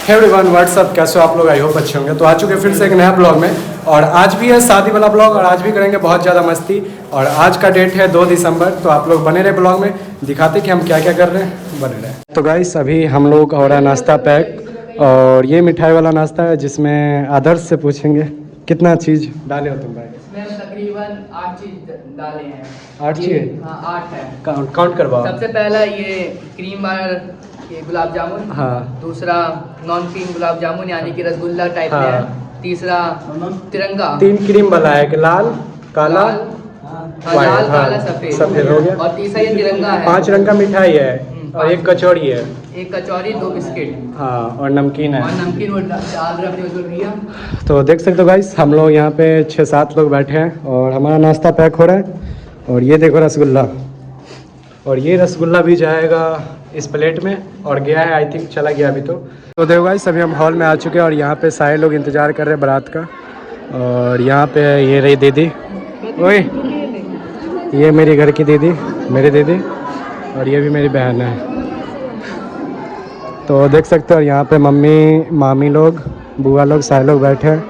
Hey everyone what's up, कैसे हो आप लोग? आई होप अच्छे होंगे। तो आ चुके फिर से एक नया ब्लॉग में, और आज भी है शादी वाला ब्लॉग, और आज भी करेंगे बहुत ज़्यादा मस्ती। और आज का डेट है 2 दिसंबर, तो आप लोग बने रहे ब्लॉग में, दिखाते कि हम क्या क्या कर रहे हैं, बने रहे। तो गाइस अभी हम लोग हो रहा है नाश्ता पैक, और ये मिठाई वाला नाश्ता है जिसमें आदर्श से पूछेंगे कितना चीज़ डाले हो तुम भाई? इसमें तकरीबन 8 चीज डाले हैं। 8 चीज़? हाँ 8 है। काउंट करवाओ। सबसे पहला ये क्रीम वाला ये गुलाब जामुन। हाँ। दूसरा नॉन क्रीम गुलाब जामुन यानी कि रसगुल्ला टाइप में है। तीसरा तिरंगा। 3 क्रीम वाला है, कि लाल, काला, लाल काला सफेद हो गया। और तीसरा ये तिरंगा है। 5 रंग का मिठाई है, और एक कचौड़ी है। एक कचौरी, 2 बिस्किट। हाँ, और नमकीन है। और नमकीन वो डाल रहे अपने भैया। तो देख सकते हो गाइस, हम लोग यहाँ पे 6-7 लोग बैठे हैं, और हमारा नाश्ता पैक हो रहा है। और ये देखो रसगुल्ला, और ये रसगुल्ला भी जाएगा इस प्लेट में, और गया है, आई थिंक चला गया अभी। तो देखो गाइस, अभी हम हॉल में आ चुके हैं, और यहाँ पे सारे लोग इंतज़ार कर रहे हैं बारात का। और यहाँ पे ये रही दीदी, ओए ये मेरी घर की दीदी, मेरी दीदी, और ये भी मेरी बहन है। तो देख सकते हो, यहाँ पे मम्मी, मामी लोग, बुआ लोग, सारे लोग बैठे हैं,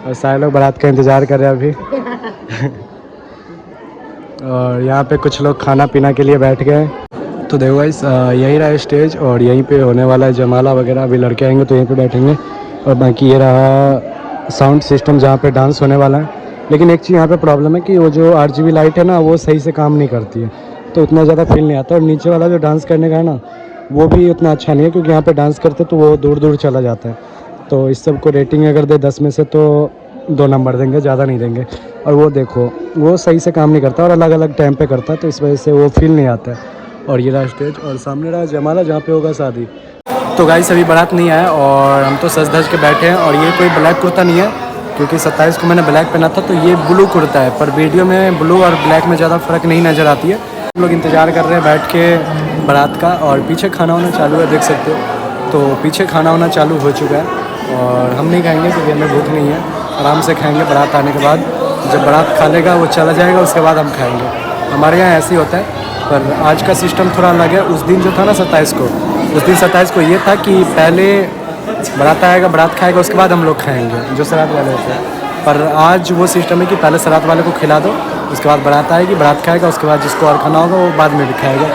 और सारे लोग बारात का इंतज़ार कर रहे हैं अभी। और यहाँ पे कुछ लोग खाना पीना के लिए बैठ गए। तो देखो गाइस, यही रहा स्टेज, और यहीं पे होने वाला है जयमाला वगैरह। अभी लड़के आएंगे तो यहीं पे बैठेंगे, और बाकी ये रहा साउंड सिस्टम जहाँ पे डांस होने वाला है। लेकिन एक चीज़ यहाँ पे प्रॉब्लम है कि वो जो RGB लाइट है ना, वो सही से काम नहीं करती है, तो उतना ज़्यादा फील नहीं आता। और नीचे वाला जो डांस करने का है ना, वो भी उतना अच्छा नहीं है, क्योंकि यहाँ पे डांस करते तो वो दूर दूर चला जाता है। तो इस सब को रेटिंग अगर दे 10 में से तो 2 नंबर देंगे, ज़्यादा नहीं देंगे। और वो देखो, वो सही से काम नहीं करता, और अलग अलग टाइम पे करता है, तो इस वजह से वो फील नहीं आता है। और ये रहा स्टेज, और सामने रहा जयमाला जहाँ पे होगा शादी। तो गाइस अभी बारात नहीं आया, और हम तो सज धज के बैठे हैं। और ये कोई ब्लैक कुर्ता नहीं है, क्योंकि 27 को मैंने ब्लैक पहना था, तो ये ब्लू कुर्ता है। पर वीडियो में ब्लू और ब्लैक में ज़्यादा फ़र्क नहीं नज़र आती है। हम लोग इंतज़ार कर रहे हैं बैठ के बारात का, और पीछे खाना वाना चालू है, देख सकते हो। तो पीछे खाना वाना चालू हो चुका है, और हम नहीं खाएंगे क्योंकि हमें भूख नहीं है। आराम से खाएंगे बारात आने के बाद। जब बारात खा लेगा, वो चला जाएगा, उसके बाद हम खाएंगे। हमारे यहाँ ऐसे ही होता है, पर आज का सिस्टम थोड़ा अलग है। उस दिन जो था ना 27 को, उस दिन 27 को ये था कि पहले बारात आएगा, बारात खाएगा, उसके बाद हम लोग खाएंगे, जो सरात वाले होते हैं। पर आज वो सिस्टम है कि पहले सरात वाले को खिला दो, उसके बाद बारात आएगी, बारात खाएगा, उसके बाद जिसको और खाना होगा वो बाद में भी खाएगा।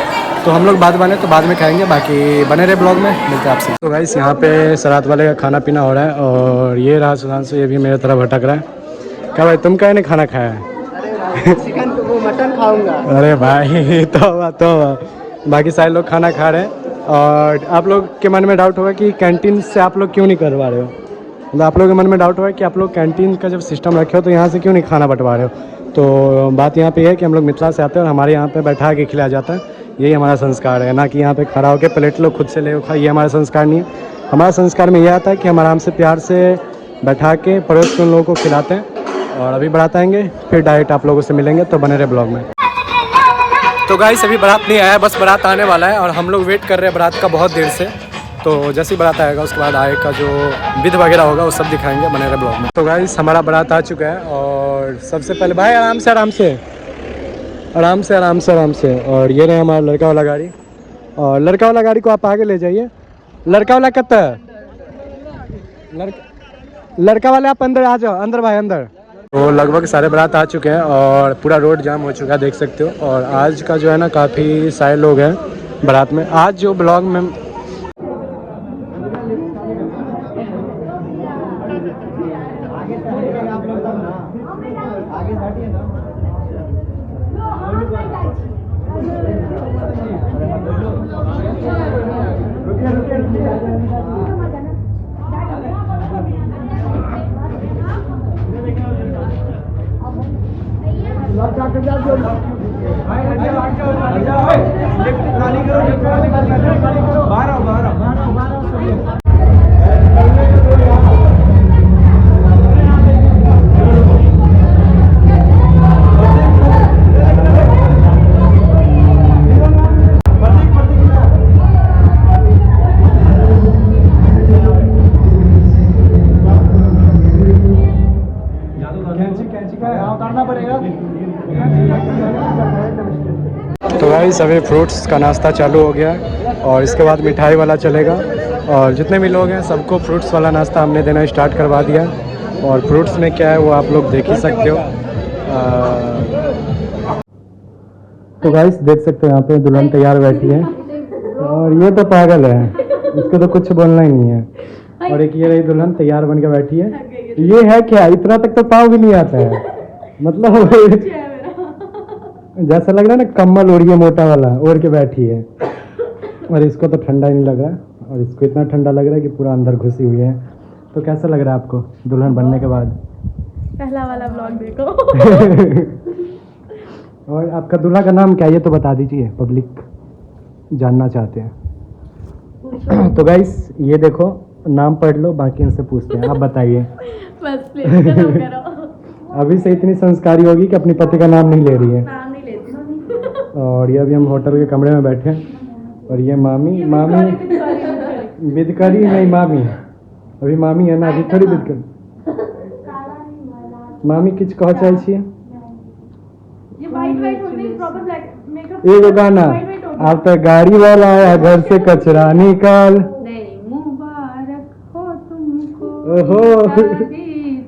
तो हम लोग बाद वाले तो बाद में खाएंगे। बाकी बने रहे ब्लॉग में, मिलते हैं आपसे। तो गाइस यहाँ पे सरात वाले का खाना पीना हो रहा है, और ये रहा सुधांशु, ये भी मेरे तरफ भटक रहा है। क्या भाई, तुम क्या नहीं खाना खाया है? चिकन वो मटन खाऊंगा। अरे भाई तो बाकी सारे लोग खाना खा रहे हैं। और आप लोग के मन में डाउट होगा कि कैंटीन से आप लोग क्यों नहीं करवा रहे हो। मतलब आप लोगों के मन में डाउट होगा कि आप लोग कैंटीन का जब सिस्टम रखे हो तो यहाँ से क्यों नहीं खाना बंटवा रहे हो। तो बात यहाँ पे है कि हम लोग मिथिला से आते हैं, और हमारे यहाँ पे बैठा के खिलाया जाता है। यही हमारा संस्कार है, ना कि यहाँ पे खड़ा होकर प्लेट लो खुद से ले खा। ये हमारा संस्कार नहीं है। हमारा संस्कार में यह आता है कि हम आराम से प्यार से बैठा के पड़ोस के उन लोगों को खिलाते हैं। और अभी बारात आएंगे, फिर डायरेक्ट आप लोगों से मिलेंगे, तो बने रहे ब्लॉग में। तो गाइस अभी बारात नहीं आया, बस बारात आने वाला है, और हम लोग वेट कर रहे हैं बारात का बहुत देर से। तो जैसे ही बारात आएगा, उसके बाद आगे का जो विध वगैरह होगा वो सब दिखाएंगे, बने रहे ब्लॉग में। तो गाइस हमारा बारात आ चुका है, और सबसे पहले भाई आराम से आराम से आराम से आराम से आराम से। और ये रहे हमारा लड़का वाला गाड़ी, और लड़का वाला गाड़ी को आप आगे ले जाइए। लड़का वाला कब तक? लड़का वाले आप अंदर आ जाओ, अंदर भाई अंदर। तो लगभग सारे बारात आ चुके हैं, और पूरा रोड जाम हो चुका है, देख सकते हो। और आज का जो है ना, काफ़ी सारे लोग हैं बारात में। आज जो ब्लॉग में तो गाइस अभी फ्रूट्स का नाश्ता चालू हो गया है, और इसके बाद मिठाई वाला चलेगा, और जितने भी लोग हैं सबको फ्रूट्स वाला नाश्ता हमने देना स्टार्ट करवा दिया। और फ्रूट्स में क्या है वो आप लोग देख ही सकते हो। तो गाइस देख सकते हो यहाँ पे दुल्हन तैयार बैठी है और ये तो पागल है, इसको तो कुछ बोलना ही नहीं है। और एक ये रही दुल्हन तैयार बन के बैठी है। ये है क्या, इतना तक तो पाव भी नहीं आता है, मतलब जैसा लग रहा है ना कम्बल ओढ़ी है मोटा वाला, ओढ़ के बैठी है। और इसको तो ठंडा ही नहीं लग रहा है और इसको इतना ठंडा लग रहा है कि पूरा अंदर घुसी हुई है। तो कैसा लग रहा है आपको दुल्हन बनने के बाद? पहला वाला ब्लॉग देखो। और आपका दूल्हा का नाम क्या है ये तो बता दीजिए, पब्लिक जानना चाहते हैं। तो गाइस ये देखो नाम पढ़ लो, बाकी इनसे पूछते हैं। आप बताइए। बस प्लीज खत्म करो। अभी से इतनी संस्कारी होगी कि अपने पति का नाम नहीं ले रही है। नाम नहीं लेती। और ये अभी हम होटल के कमरे में बैठे हैं और ये मामी बिदकरी नहीं, मामी अभी मामी है ना, अभी थोड़ी बिदकरी। मामी किच कह चाहे छिए? ये वाइट वाइट होने प्रॉपर ब्लैक मेकअप। एगो गाना आप तो गाड़ी वाला आया घर से कचरा निकाल। नहीं मुबारक हो तुमको ओहो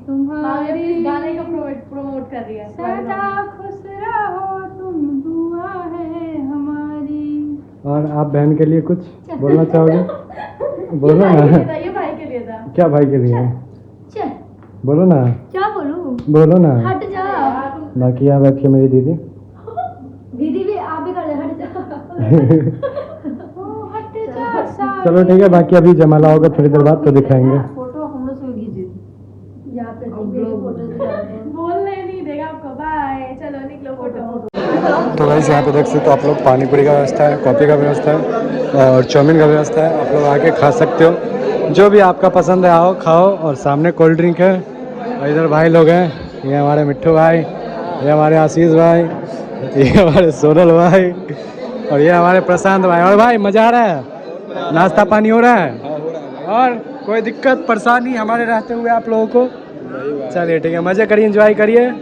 तुम्हारी गाने का प्रमोट कर रही है। सदा खुश रहो तुम, दुआ है हमारी। और आप बहन के लिए कुछ बोलना चाहोगे? बोलो ना। ये भाई के लिए था। क्या भाई के लिए? बोलो ना। क्या बोलूं? बोलो ना। हट जा। बाकी यहाँ बैठी है मेरी दीदी। दीदी भी आप भी कर ले, हट जा। हट जा। चलो ठीक है, बाकी अभी जमाला होगा थोड़ी देर बाद तो दिखाएंगे। फोटो हम लोग से खींची यहाँ पे बोलने नहीं देगा आपको। बाय, चलो निकलो फोटो। तो गाइस यहाँ पे देख सकते हो आप लोग, पानी पूरी का व्यवस्था है, कॉफ़ी का व्यवस्था है और चाउमीन का व्यवस्था है। आप लोग आके खा सकते हो, जो भी आपका पसंद है आओ खाओ। और सामने कोल्ड ड्रिंक है और इधर भाई लोग हैं, ये हमारे मिट्ठू भाई, ये हमारे आशीष भाई, ये हमारे सोनल भाई और ये हमारे प्रशांत भाई। और भाई मज़ा आ रहा है, नाश्ता पानी हो रहा है और कोई दिक्कत परेशानी हमारे रहते हुए आप लोगों को? चलिए ठीक है, मज़े करिए, एंजॉय करिए।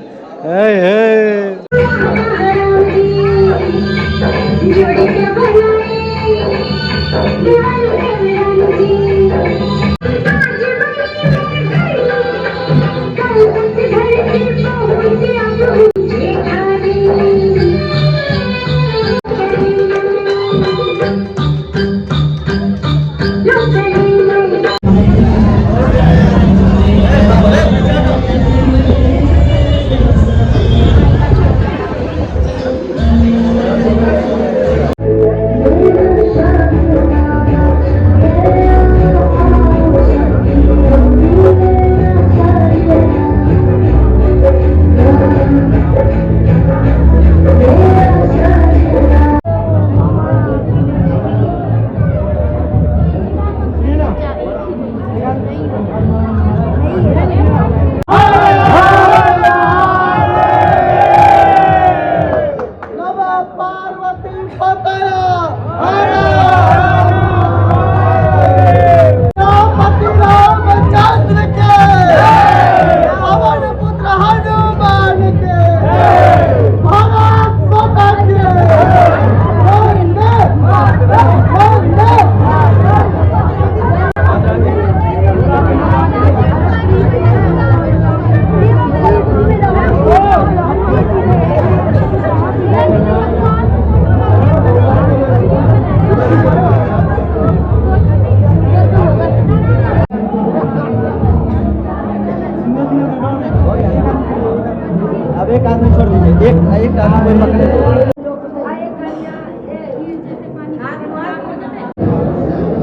अब एक आदमी छोड़ दीजिए, एक आदमी कोई पकड़े।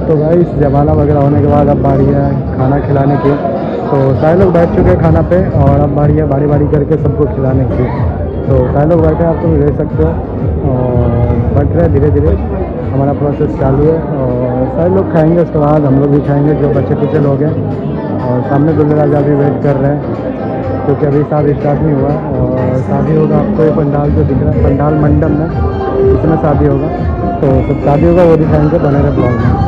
तो गाइस जमाला वगैरह होने के बाद अब बारी है खाना खिलाने की। तो सारे लोग बैठ चुके हैं खाना पे और अब बारी है बारी बारी करके सबको खिलाने की। तो सारे लोग बैठे आप लोग ले सकते हो और बैठ रहे धीरे धीरे हमारा प्रोसेस चालू है और सारे लोग खाएंगे, उसके बाद हम लोग भी खाएंगे जो बच्चे कुचे लोग हैं। और सामने दूल्हे राजा भी वेट कर रहे हैं क्योंकि अभी शादी स्टार्ट नहीं हुआ और शादी होगा। आपको ये पंडाल जो दिख रहा है पंडाल मंडप में, इसमें शादी होगा। तो सब शादी होगा वो दिखाएंगे, बने रहे ब्लॉग में।